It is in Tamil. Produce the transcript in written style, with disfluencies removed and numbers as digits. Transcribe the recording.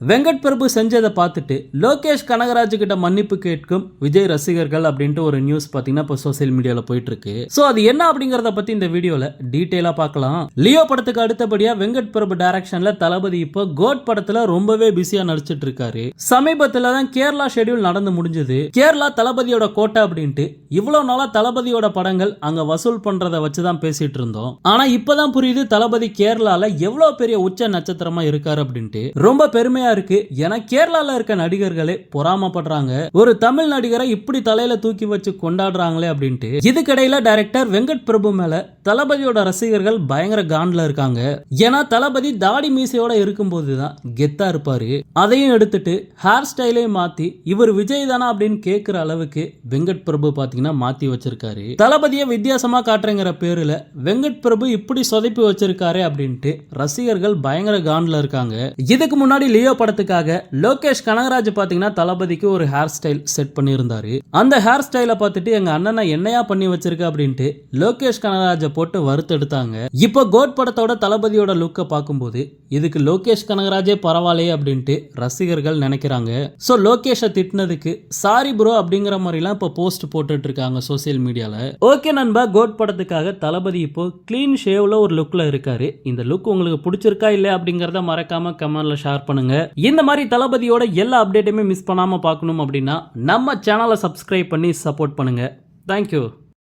வெங்கட் பிரபு செஞ்சதை பார்த்துட்டு லோகேஷ் கனகராஜ் கிட்ட மன்னிப்பு கேட்கும் விஜய் ரசிகர்கள் அப்படின்ட்டு ஒரு நியூஸ் பாத்தீங்கன்னா இப்போ சோசியல் மீடியால போயிட்டு இருக்கு. சோ அது என்ன அப்படிங்கறத பத்தி இந்த வீடியோல டீடைலா பார்க்கலாம். லியோ படத்துக்கு அடுத்தபடியா வெங்கட் பிரபு டைரக்ஷன்ல தளபதி இப்போ கோட் படத்துல ரொம்பவே பிஸியா நடிச்சிட்டு இருக்காரு. சமீபத்துல தான் கேரளா ஷெட்யூல் நடந்து முடிஞ்சது. கேரளா தளபதியோட கோட்டை அப்படின்ட்டு இவ்வளவு நாளா தளபதியோட படங்கள் அங்க வசூல் பண்றதை வச்சுதான் பேசிட்டு இருந்தோம். ஆனா இப்பதான் புரியுது தளபதி கேரளால எவ்வளவு பெரிய உச்ச நட்சத்திரமா இருக்காரு அப்படின்ட்டு. ரொம்ப பெருமையா இருக்கு. ஏன்னா கேரளால இருக்க நடிகர்களே பொறாமப்படுறாங்க. ஒரு தமிழ் நடிகரை இப்படி தலையில தூக்கி வச்சு கொண்டாடுறாங்களே அப்படின்ட்டு. இதுக்கிடையில டைரக்டர் வெங்கட் பிரபு மேல தளபதியோட ரசிகர்கள் பயங்கர காண்ட்ல இருக்காங்க. ஏன்னா தளபதி தாடி மீசையோட இருக்கும்போதுதான் கெத்தா இருப்பாரு. அதையும் எடுத்துட்டு ஹேர் ஸ்டைலையும் மாத்தி இவர் விஜய் தானா அப்படின்னு கேட்கிற அளவுக்கு வெங்கட் பிரபு பாத்தீங்கன்னா மாத்தி வச்சிருக்காரு. தளபதியை வித்தியாசமா காட்டுறங்கிற பேருல வெங்கட் பிரபு இப்படி சொதப்பி வச்சிருக்காரு அப்படின்ட்டு ரசிகர்கள் பயங்கர காண்ட்ல இருக்காங்க. இதுக்கு முன்னாடி லியோ படத்துக்காக லோகேஷ் கனகராஜ் பாத்தீங்கன்னா தளபதிக்கு ஒரு ஹேர் ஸ்டைல் செட் பண்ணியிருந்தாரு. அந்த ஹேர் ஸ்டைல பார்த்துட்டு எங்க அண்ணனை என்னையா பண்ணி வச்சிருக்க அப்படின்ட்டு லோகேஷ் கனகராஜை போட்டு வறுத்தெடுத்தாங்க. இப்போ கோட் படத்தோட தளபதியோட லுக்கை பார்க்கும்போது இதுக்கு லோகேஷ் கனகராஜே பரவாயில்லையே அப்படின்ட்டு ரசிகர்கள் நினைக்கிறாங்க. சோ லோகேஷை திட்டினதுக்கு சாரி ப்ரோ அப்படிங்கிற மாதிரிலாம் இப்போ போஸ்ட் போட்டுட்டு இருக்காங்க சோசியல் மீடியால. ஓகே நண்பா, கோட் படத்துக்காக தளபதி இப்போ கிளீன் ஷேவ்ல ஒரு லுக்ல இருக்காரு. இந்த லுக் உங்களுக்கு பிடிச்சிருக்கா இல்ல அப்படிங்கறத மறக்காம கமெண்ட்ல ஷேர் பண்ணுங்க. இந்த மாதிரி தளபதியோட எல்லா அப்டேட்டுமே மிஸ் பண்ணாம பார்க்கணும் அப்படின்னா நம்ம சேனலை சப்ஸ்கிரைப் பண்ணி சப்போர்ட் பண்ணுங்க. தேங்க்யூ.